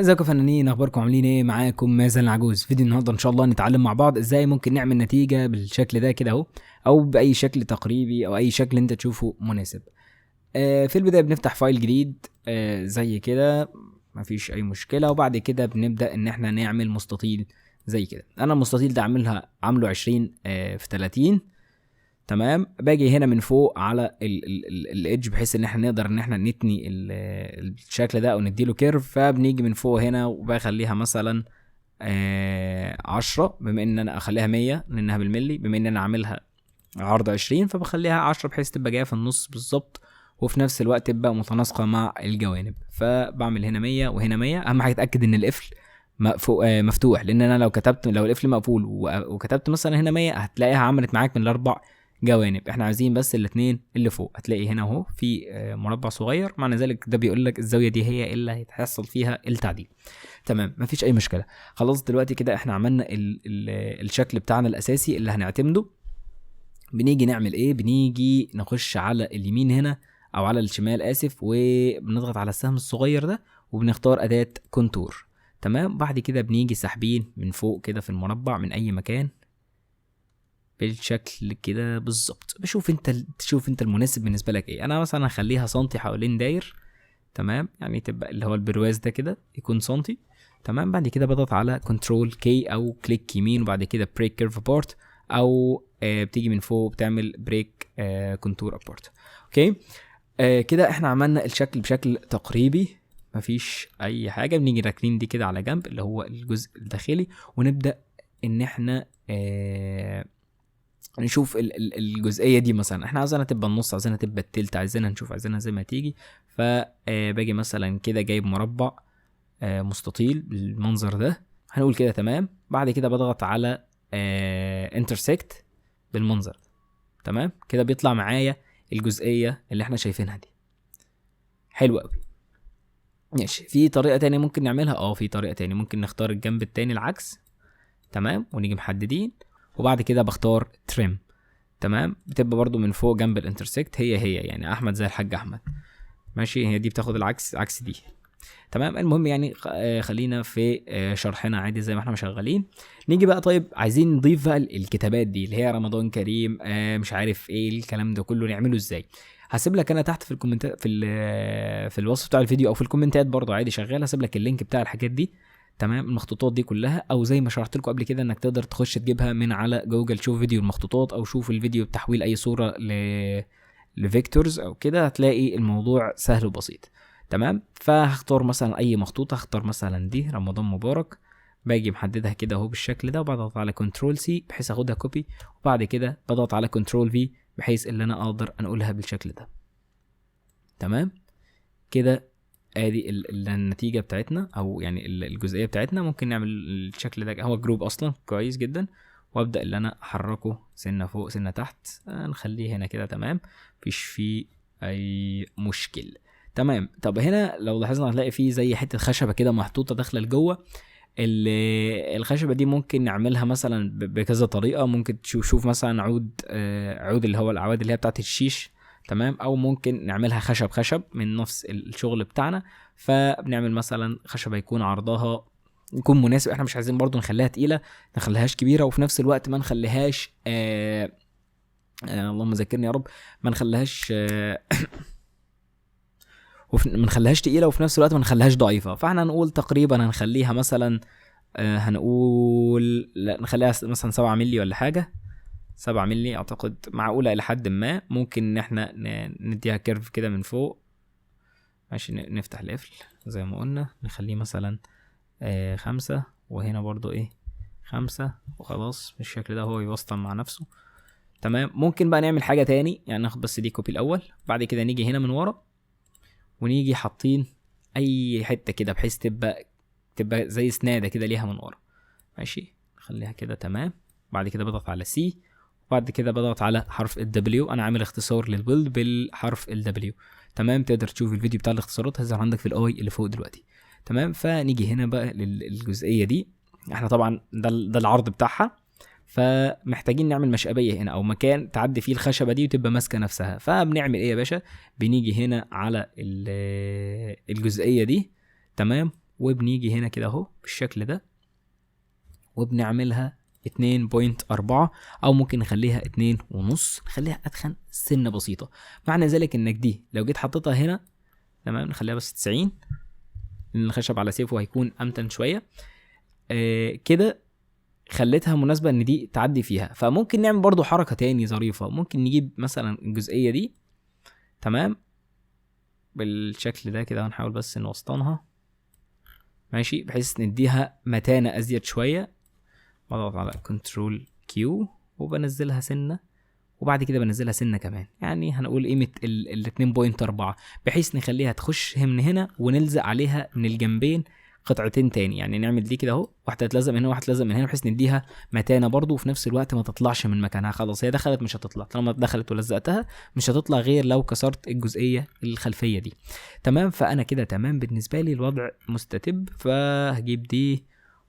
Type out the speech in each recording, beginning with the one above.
ازيكم يا فنانين، اخباركم عاملين ايه؟ معاكم مازن العجوز. فيديو النهارده ان شاء الله نتعلم مع بعض ازاي ممكن نعمل نتيجه بالشكل ده كده اهو، او باي شكل تقريبي او اي شكل انت تشوفه مناسب. في البدايه بنفتح فايل جديد زي كده، مفيش اي مشكله. وبعد كده بنبدا ان احنا نعمل مستطيل زي كده. انا المستطيل ده عامله 20 في 30. تمام. باجي هنا من فوق على الايدج بحيث ان احنا نقدر ان احنا نتني الشكل ده او نديله كيرف. فبنيجي من فوق هنا وبخليها مثلا 10، بما ان انا اخليها 100 لانها بالملي، بما ان انا عاملها عرض 20 فبخليها 10 بحيث تبقى جايه في النص بالظبط، وفي نفس الوقت تبقى متناسقه مع الجوانب. فبعمل هنا 100 وهنا 100. اهم حاجه اتاكد ان القفل مفتوح، لان انا لو القفل مقفول وكتبت مثلا هنا 100 هتلاقيها عملت معاك من الاربع جوانب. احنا عايزين بس الاثنين اللي فوق. هتلاقي هنا اهو في مربع صغير، معنى ذلك ده بيقول لك الزاويه دي هي اللي هيتحصل فيها التعديل. تمام، مفيش اي مشكله. خلاص دلوقتي كده احنا عملنا الشكل بتاعنا الاساسي اللي هنعتمده. بنيجي نعمل ايه؟ بنيجي نخش على اليمين هنا او على الشمال اسف، وبنضغط على السهم الصغير ده وبنختار اداه كونتور. تمام. بعد كده بنيجي ساحبين من فوق كده في المربع من اي مكان بالشكل كده بالظبط. تشوف انت المناسب بالنسبه لك ايه. انا مثلا هخليها سنتي حوالين داير. تمام، يعني تبقى اللي هو البرواز ده كده يكون سنتي. تمام. بعد كده بضغط على كنترول كي او كليك يمين، وبعد كده بريك كيرف بارت، او بتيجي من فوق بتعمل بريك كونتور ابارت. اوكي. كده احنا عملنا الشكل بشكل تقريبي، مفيش اي حاجه. بنيجي راكنين دي كده على جنب اللي هو الجزء الداخلي، ونبدا ان احنا نشوف الجزئيه دي. مثلا احنا عايزينها تبقى النص، عايزينها تبقى التلت، عايزينها زي ما تيجي. فباجي مثلا كده جايب مربع مستطيل بالمنظر ده، هنقول كده تمام. بعد كده بضغط على انترسكت بالمنظر ده. تمام كده بيطلع معايا الجزئيه اللي احنا شايفينها دي. حلو قوي. ماشي، في طريقه تانية ممكن نعملها. في طريقه تانية ممكن نختار الجنب التاني العكس. تمام، ونيجي محددين، وبعد كده بختار تريم. تمام، بتبقى برضو من فوق جنب الانترسكت، هي يعني احمد زي الحاج احمد. ماشي، هي دي بتاخد العكس عكس دي. تمام. المهم يعني خلينا في شرحنا عادي زي ما احنا شغالين. نيجي بقى طيب عايزين نضيف بقى الكتابات دي اللي هي رمضان كريم مش عارف ايه الكلام ده كله، نعمله ازاي؟ هسيب لك انا تحت في الكومنتات في الوصف بتاع الفيديو او في الكومنتات برضو عادي شغال، هسيب لك اللينك بتاع الحاجات دي. تمام، المخطوطات دي كلها، او زي ما شرحت لكم قبل كده انك تقدر تخش تجيبها من على جوجل، شوف فيديو المخطوطات او شوف الفيديو بتحويل اي صورة لفيكتورز او كده، هتلاقي الموضوع سهل وبسيط. تمام. فهختار مثلا اي مخطوطه، هختار مثلا دي رمضان مبارك. باجي محددها كده اهو بالشكل ده، وبضغط على كنترول سي بحيث اخدها كوبي، وبعد كده بضغط على كنترول في بحيث ان انا اقدر انقلها بالشكل ده. تمام كده. ادي النتيجه بتاعتنا، او يعني الجزئيه بتاعتنا. ممكن نعمل الشكل ده، هو جروب اصلا كويس جدا، وابدا ان انا احركه سنه فوق سنه تحت. نخليه هنا كده. تمام، مفيش فيه اي مشكله. تمام. طب هنا لو لاحظنا هنلاقي فيه زي حته خشبه كده محطوطه داخله لجوه. الخشبه دي ممكن نعملها مثلا بكذا طريقه. ممكن تشوف مثلا عود اللي هو الاعواد اللي هي بتاعت الشيش. تمام، او ممكن نعملها خشب من نفس الشغل بتاعنا. فبنعمل مثلا خشبه يكون عرضها يكون مناسب. احنا مش عايزين برضو نخليها تقيله، نخليهاش كبيره، وفي نفس الوقت ما نخليهاش اللهم ذكرني يا رب، ما نخليهاش ما نخليهاش تقيله، وفي نفس الوقت ما نخليهاش ضعيفه. فاحنا هنقول تقريبا هنخليها مثلا هنقول لا نخليها مثلا 7 مللي ولا حاجه. 7 مللي اعتقد معقوله الى حد ما. ممكن ان احنا نديها كيرف كده من فوق. ماشي، نفتح القفل زي ما قلنا، نخليه مثلا 5، وهنا برضو 5، وخلاص بالشكل ده هو يوسطن مع نفسه. تمام. ممكن بقى نعمل حاجه تاني، يعني ناخد بس دي كوبي الاول، بعد كده نيجي هنا من ورا ونيجي حاطين اي حته كده بحيث تبقى زي سناده كده ليها من ورا. ماشي، نخليها كده. تمام. بعد كده بضغط على سي، وبعد كده بضغط على حرف الدبليو. انا عامل اختصار للبيلد بالحرف الدبليو. تمام، تقدر تشوف الفيديو بتاع الاختصارات هيظهر عندك في الاي اللي فوق دلوقتي. تمام. فنيجي هنا بقى للجزئيه دي. احنا طبعا ده العرض بتاعها، فمحتاجين نعمل مشقبيه هنا او مكان تعدي فيه الخشبه دي وتبقى ماسكه نفسها. فبنعمل ايه يا باشا؟ بنيجي هنا على الجزئيه دي. تمام، وبنيجي هنا كده اهو بالشكل ده وبنعملها 2.4 او ممكن نخليها 2.5، نخليها اتخن سنه بسيطه. معنى ذلك انك دي لو جيت حطيتها هنا تمام نخليها بس 90 لان الخشب على سيفه هيكون امتن شويه كده، خليتها مناسبه ان دي تعدي فيها. فممكن نعمل برضو حركه تاني ظريفه، ممكن نجيب مثلا الجزئيه دي تمام بالشكل ده كده، هنحاول بس نوسطنها ماشي بحيث نديها متانه ازيد شويه. بضغط على كنترول كيو وبنزلها سنه، وبعد كده بنزلها سنه كمان، يعني هنقول قيمه ال 2.4 بحيث نخليها تخش من هنا ونلزق عليها من الجنبين قطعتين تاني. يعني نعمل دي كده اهو، واحده تلزق من هنا واحده تلزق من هنا بحيث نديها متانه برضو، وفي نفس الوقت ما تطلعش من مكانها. خلاص هي دخلت مش هتطلع، طالما دخلت ولزقتها مش هتطلع غير لو كسرت الجزئيه الخلفيه دي تمام. فانا كده تمام بالنسبه لي، الوضع مستتب. فهجيب دي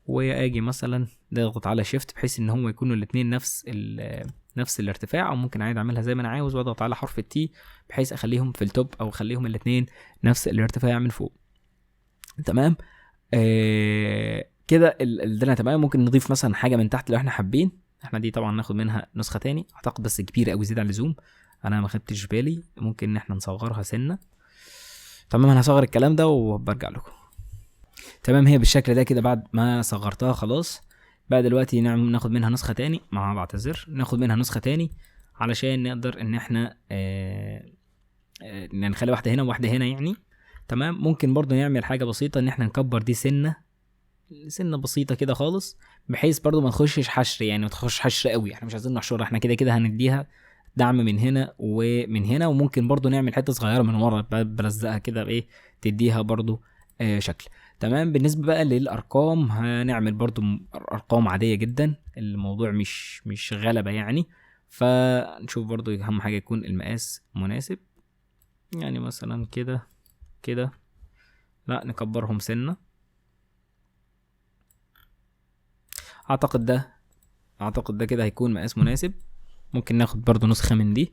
واجي مثلا نضغط على شيفت بحيث ان هم يكونوا الاثنين نفس الارتفاع، او ممكن عادي اعملها زي ما انا عاوز واضغط على حرف التي بحيث اخليهم في التوب او اخليهم الاثنين نفس الارتفاع من فوق تمام. كده الدنيا تمام. ممكن نضيف مثلا حاجه من تحت لو احنا حابين. احنا دي طبعا ناخد منها نسخه تاني اعتقد بس كبيره قوي زياده عن اللزوم، انا ما خدتش بالي. ممكن ان احنا نصغرها سنه تمام. انا هصغر الكلام ده وبرجع لكم تمام. هي بالشكل ده كده بعد ما صغرتها خلاص. بقى دلوقتي ناخد منها نسخه تاني، بعتذر، ناخد منها نسخه تاني علشان نقدر ان احنا نخلي واحده هنا وواحده هنا يعني تمام. ممكن برضو نعمل حاجه بسيطه ان احنا نكبر دي سنه بسيطه كده خالص بحيث برضو ما تخشش حشر، يعني ما تخش حشر قوي، احنا مش عايزين نحشرها، احنا كده كده هنديها دعم من هنا ومن هنا. وممكن برضو نعمل حته صغيره من ورا بلزقها كده بايه تديها برضو شكل تمام. بالنسبه بقى للارقام هنعمل برضو ارقام عاديه جدا، الموضوع مش غلبه يعني. فنشوف برضو اهم حاجه يكون المقاس مناسب، يعني مثلا كده لا نكبرهم سنه. اعتقد ده كده هيكون مقاس مناسب. ممكن ناخد برضو نسخه من دي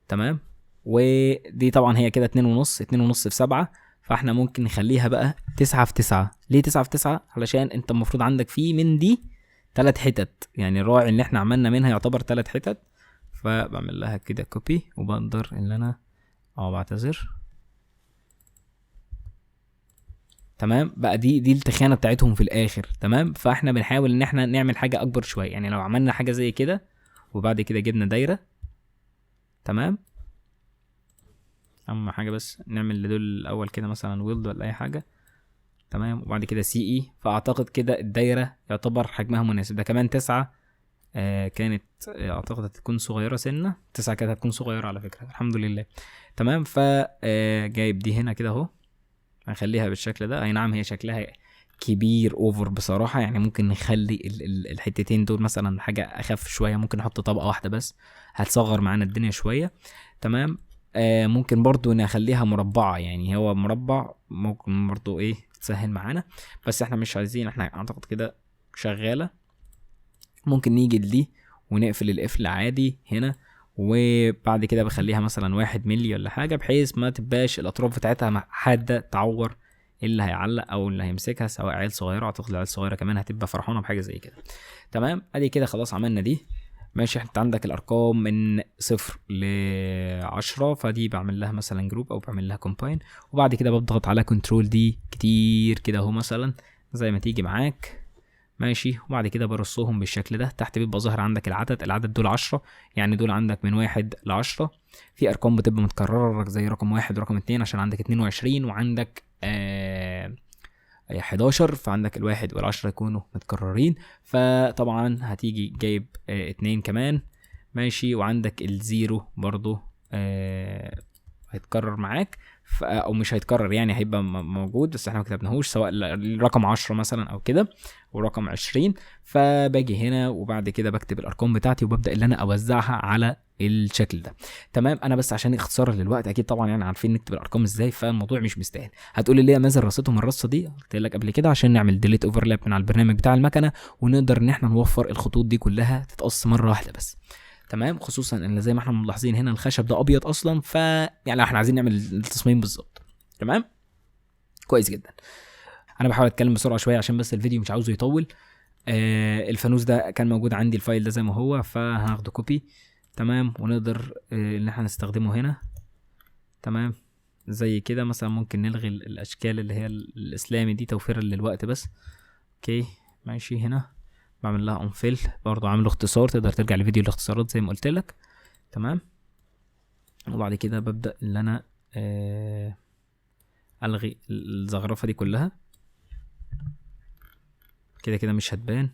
تمام. ودي طبعا هي كده 2.5 في 7، فاحنا ممكن نخليها بقى 9 في 9. ليه 9 في 9؟ علشان انت المفروض عندك فيه من دي 3 حتت، يعني الراعي اللي احنا عملنا منها يعتبر 3 حتت. فبعمل لها كده كوبي وبقدر ان انا بعتذر تمام. بقى دي التخانه بتاعتهم في الاخر تمام. فاحنا بنحاول ان احنا نعمل حاجه اكبر شويه، يعني لو عملنا حاجه زي كده وبعد كده جبنا دايره تمام. اهم حاجه بس نعمل لدول الاول كده مثلا ويلد ولا اي حاجه تمام، وبعد كده سي اي. فاعتقد كده الدايره يعتبر حجمها مناسب. ده كمان 9 كانت اعتقد هتكون صغيره سنه، 9 كانت هتكون صغيره على فكره الحمد لله تمام. جايب دي هنا كده اهو، هنخليها بالشكل ده. اي نعم هي شكلها كبير اوفر بصراحه، يعني ممكن نخلي الحتتين دول مثلا حاجه اخف شويه، ممكن نحط طبقه واحده بس هتصغر معانا الدنيا شويه تمام. ممكن برضو نخليها مربعه، يعني هو مربع ممكن برضو تسهل معانا، بس احنا مش عايزين، احنا اعتقد كده شغاله. ممكن نيجي لدي ونقفل القفل عادي هنا، وبعد كده بخليها مثلا 1 ملي ولا حاجه بحيث ما تبقاش الاطراف بتاعتها حاده تعور اللي هيعلق او اللي هيمسكها، سواء عيل صغيره. اعتقد العيال الصغيره كمان هتبقى فرحانه بحاجه زي كده تمام. ادي كده خلاص عملنا دي ماشي. انت عندك الارقام من 0 ل10، فدي بعمل لها مثلا جروب او بعمل لها كومباين، وبعد كده بضغط على كنترول دي كتير كده اهو مثلا زي ما تيجي معاك ماشي. وبعد كده برصهم بالشكل ده. تحت بيبقى ظاهر عندك العدد دول 10، يعني دول عندك من 1 ل10. في ارقام بتبقى متكرره زي رقم 1 ورقم 2 عشان عندك 22 وعندك 11، فعندك الواحد وال10 يكونوا متكررين. فطبعا هتيجي جايب 2 كمان ماشي، وعندك الزيرو برضو هيتكرر معاك او مش هيتكرر، يعني هيبقى موجود بس احنا ما كتبناهوش، سواء الرقم 10 مثلا او كده ورقم 20. فباجي هنا وبعد كده بكتب الارقام بتاعتي وببدا اللي انا اوزعها على الشكل ده تمام. انا بس عشان اختصار للوقت، اكيد طبعا يعني عارفين نكتب الارقام ازاي، فالموضوع مش مستاهل. هتقولي ليه يا مازن رصيتهم الرصه دي؟ قلت لك قبل كده عشان نعمل ديليت اوفرلاب من على البرنامج بتاع المكنه، ونقدر ان احنا نوفر الخطوط دي كلها تتقص مره واحده بس تمام. خصوصا ان زي ما احنا ملاحظين هنا الخشب ده ابيض اصلا، يعني احنا عايزين نعمل التصميم بالظبط تمام. كويس جدا. انا بحاول اتكلم بسرعه شويه عشان بس الفيديو مش عاوزه يطول. الفانوس ده كان موجود عندي، الفايل ده زي ما هو، فهناخده كوبي. تمام، ونقدر ان احنا نستخدمه هنا. تمام، زي كده مثلا ممكن نلغي الاشكال اللي هي الاسلامي دي توفيرا للوقت بس. اوكي ماشي. هنا بعمل لها انفيل، برضو عامل اختصار، تقدر ترجع لفيديو الاختصارات زي ما قلت لك. تمام، وبعد كده ببدأ ان انا الغي الزخرفة دي كلها. كده كده مش هتبان.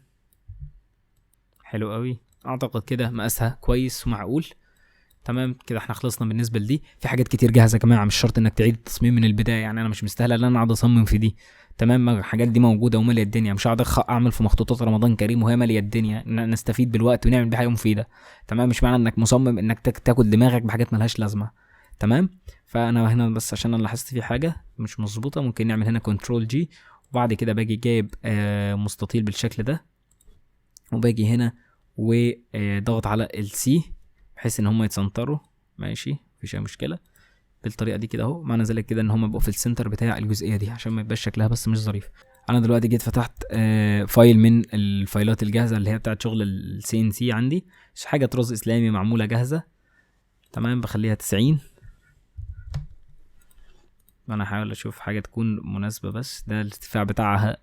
حلو قوي، اعتقد كده مقاسها كويس ومعقول. تمام كده احنا خلصنا بالنسبه لدي. في حاجات كتير جاهزه يا جماعه، مش شرط انك تعيد التصميم من البدايه، يعني انا مش مستاهله ان انا اقعد اصمم في دي. تمام، الحاجات دي موجوده وماليه الدنيا، مش هقعد اعمل في مخطوطات رمضان كريم وهي ماليه الدنيا، نستفيد بالوقت ونعمل بيه حاجه مفيده. تمام، مش معنى انك مصمم انك تاكل دماغك بحاجات ملهاش لازمه. تمام، فانا هنا بس عشان انا لاحظت في حاجه مش مظبوطه، ممكن نعمل هنا كنترول جي، وبعد كده باجي جايب مستطيل بالشكل ده، وباجي هنا وضغط على السي بحيث ان هم يتسنتروا. ماشي، مفيش اي مشكله بالطريقه دي كده اهو. معنى ذلك كده ان هم بقوا في السنتر بتاع الجزئيه دي عشان ما يبقاش شكلها بس مش ظريف. انا دلوقتي جيت فتحت فايل من الفايلات الجاهزه اللي هي بتاعت شغل السي ان سي عندي، حاجه طراز اسلامي معموله جاهزه. تمام، بخليها 90. انا هحاول اشوف حاجه تكون مناسبه، بس ده الارتفاع بتاعها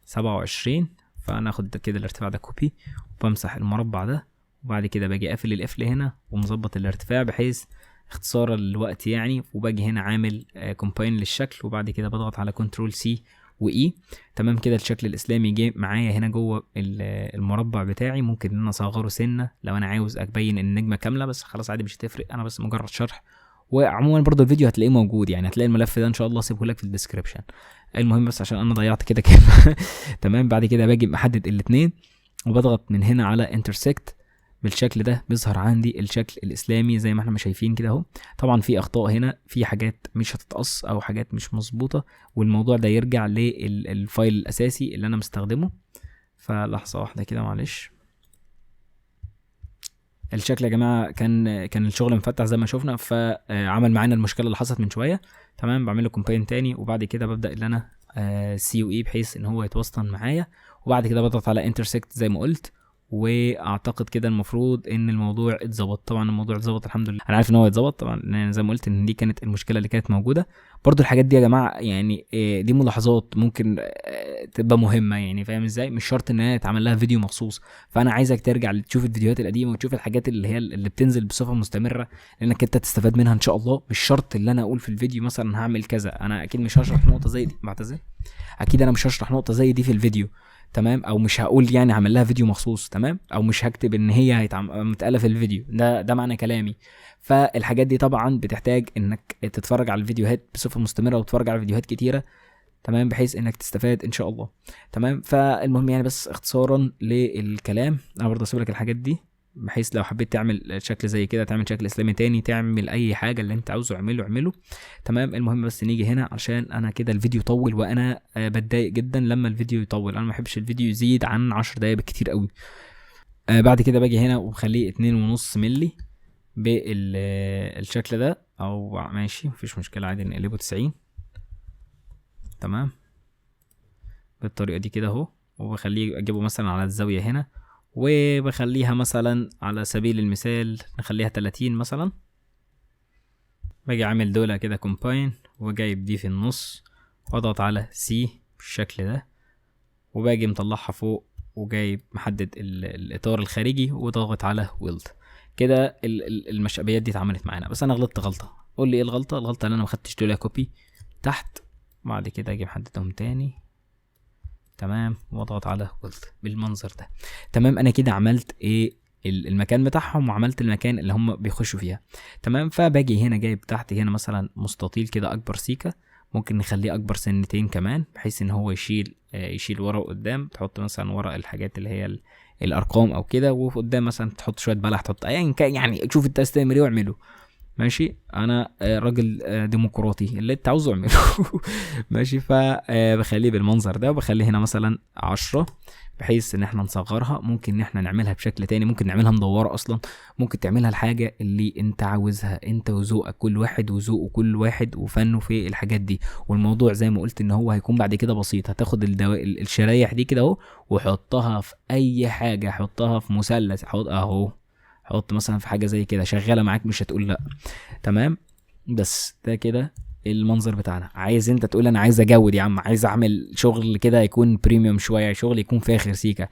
27. فانا اخد كده الارتفاع ده كوبي، وبمسح المربع ده، وبعد كده باجي قافل القفل هنا ومظبط الارتفاع بحيث اختصارا للوقت يعني، وباجي هنا عامل كومباين للشكل، وبعد كده بضغط على كنترول سي واي. تمام كده الشكل الاسلامي جه معايا هنا جوه المربع بتاعي. ممكن ان انا اصغره سنه لو انا عاوز ابين النجمه كامله، بس خلاص عادي مش هتفرق، انا بس مجرد شرح. وعموما برضو الفيديو هتلاقيه موجود، يعني هتلاقي الملف ده ان شاء الله سيبه لك في الديسكريبشن. المهم بس عشان انا ضيعت كده كلمه. تمام، بعد كده باجي محدد الاثنين، وبضغط من هنا على انترسكت بالشكل ده، بيظهر عندي الشكل الاسلامي زي ما احنا شايفين كده اهو. طبعا في اخطاء هنا، في حاجات مش هتتقص او حاجات مش مظبوطه، والموضوع ده يرجع للفايل الاساسي اللي انا مستخدمه. فلحظه واحده كده معلش. الشكل يا جماعه كان الشغل مفتح زي ما شفنا، فعمل معانا المشكله اللي حصلت من شويه. تمام، بعمل له كومباين تاني، وبعد كده ببدا ان انا سي و اي بحيث ان هو يتوسطن معايا، وبعد كده بضغط على انترسكت زي ما قلت. واعتقد كده المفروض ان الموضوع اتظبط. طبعا الموضوع اتظبط الحمد لله، انا عارف ان هو اتظبط طبعا، لان زي ما قلت ان دي كانت المشكله اللي كانت موجوده. برضو الحاجات دي يا جماعه يعني دي ملاحظات ممكن تبقى مهمه، يعني فاهم ازاي، مش شرط ان هي يتعمل لها فيديو مخصوص. فانا عايزك ترجع تشوف الفيديوهات القديمه وتشوف الحاجات اللي هي اللي بتنزل بصفه مستمره، لانك انت تستفاد منها ان شاء الله. مش شرط اللي انا اقول في الفيديو مثلا هعمل كذا، انا اكيد مش هشرح نقطه زي دي، بعتذر، اكيد انا مش هشرح نقطه زي دي في الفيديو. تمام، او مش هقول يعني هعمل لها فيديو مخصوص. تمام، او مش هكتب ان هي متقاله في الفيديو ده معنى كلامي. فالحاجات دي طبعا بتحتاج انك تتفرج على الفيديوهات بصفه مستمره، وتتفرج على فيديوهات كتيره. تمام، بحيث انك تستفاد ان شاء الله. تمام، فالمهم يعني بس اختصارا للكلام، انا برضه اسيب لك الحاجات دي بحيث لو حبيت تعمل شكل زي كده، تعمل شكل اسلامي تاني، تعمل اي حاجه اللي انت عاوزه اعمله. تمام، المهم بس نيجي هنا عشان انا كده الفيديو طول، وانا بتضايق جدا لما الفيديو يطول. انا ما بحبش الفيديو يزيد عن 10 دقايق بالكتير قوي. بعد كده باجي هنا وبخليه 2.5 مللي بالشكل ده، او ماشي مفيش مشكله عادي نقلبه 90. تمام، بالطريقه دي كده اهو، وبخليه اجيبه مثلا على الزاويه هنا، وبخليها مثلا على سبيل المثال نخليها 30 مثلا. باجي عامل دولة كده كومباين، وجايب دي في النص، واضغط على سي بالشكل ده، وباجي مطلعها فوق، وجايب محدد الاطار الخارجي، وضغط على ويلد. كده المشابيات دي اتعملت معانا. بس انا غلطت غلطه، قول لي ايه الغلطه؟ الغلطه ان انا ما خدتش دول كوبي تحت، بعد كده اجي محددهم تاني. تمام، واضغط على ويلد بالمنظر ده. تمام، انا كده عملت ايه المكان بتاعهم، وعملت المكان اللي هم بيخشوا فيها. تمام، فباجي هنا جايب تحت هنا مثلا مستطيل كده اكبر سيكه، ممكن نخليه اكبر سنتين كمان بحيث ان هو يشيل ورا وقدام. تحط مثلا ورا الحاجات اللي هي الارقام او كده، وقدام مثلا تحط شويه بلح، تحط ايا كان يعني، شوف انت استمر واعمله. ماشي. انا راجل ديمقراطي، اللي انت عاوزه اعمله. ماشي. فبخليه بالمنظر ده، وبخليه هنا مثلا 10، بحيث ان احنا نصغرها. ممكن ان احنا نعملها بشكل تاني، ممكن نعملها مدورة اصلا، ممكن تعملها الحاجة اللي انت عاوزها انت وذوقك، كل واحد وذوقه، كل واحد وفنه في الحاجات دي. والموضوع زي ما قلت ان هو هيكون بعد كده بسيط. هتاخد الشرايح دي كده اهو، وحطها في اي حاجة، حطها في مثلث، حط اهو، حط مثلا في حاجة زي كده شغالة معاك، مش هتقول لا. تمام. بس ده كده المنظر بتاعنا. عايز انت تقول انا عايز اجود يا عم، عايز اعمل شغل كده يكون بريميوم شويه، شغل يكون فاخر سيكا،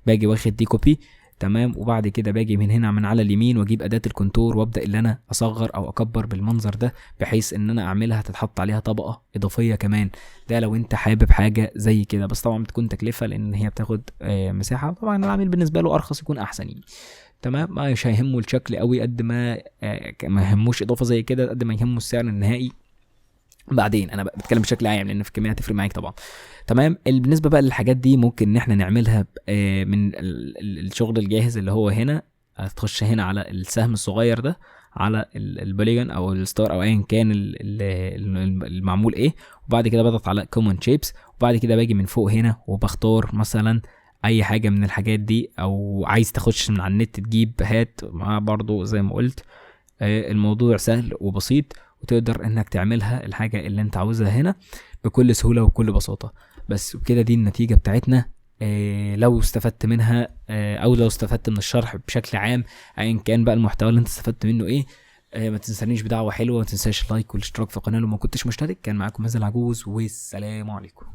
باجي واخد دي كوبي. تمام. وبعد كده باجي من هنا من على اليمين، واجيب اداه الكونتور، وابدا اللي انا اصغر او اكبر بالمنظر ده، بحيث ان انا اعملها تتحط عليها طبقه اضافيه كمان. ده لو انت حابب حاجه زي كده، بس طبعا بتكون تكلفه لان هي بتاخد مساحه. طبعا العميل بالنسبه له ارخص يكون احسن يعني. تمام. مش هيهمه الشكل قوي قد ما يهموش اضافه زي كده، قد ما يهمه السعر النهائي. بعدين انا بتكلم بشكل عام لان في الكميه هتفرق معاك طبعا. تمام. بالنسبه بقى للحاجات دي، ممكن ان احنا نعملها من الشغل الجاهز اللي هو هنا. هتخش هنا على السهم الصغير ده، على البوليجون او الستار او ايا كان المعمول ايه. وبعد كده بضغط على كومن شيبس، وبعد كده باجي من فوق هنا وبختار مثلا اي حاجه من الحاجات دي، او عايز تخش من على النت تجيب هات مع برضو زي ما قلت. الموضوع سهل وبسيط، وتقدر انك تعملها الحاجة اللي انت عاوزها هنا بكل سهولة وبكل بساطة. بس وكده دي النتيجة بتاعتنا. لو استفدت منها او لو استفدت من الشرح بشكل عام، ايا كان بقى المحتوى اللي انت استفدت منه ايه، ما تنسانيش بدعوة حلوة، ما تنساش اللايك والاشتراك في القناة لو ما كنتش مشترك. كان معاكم مازن العجوز، والسلام عليكم.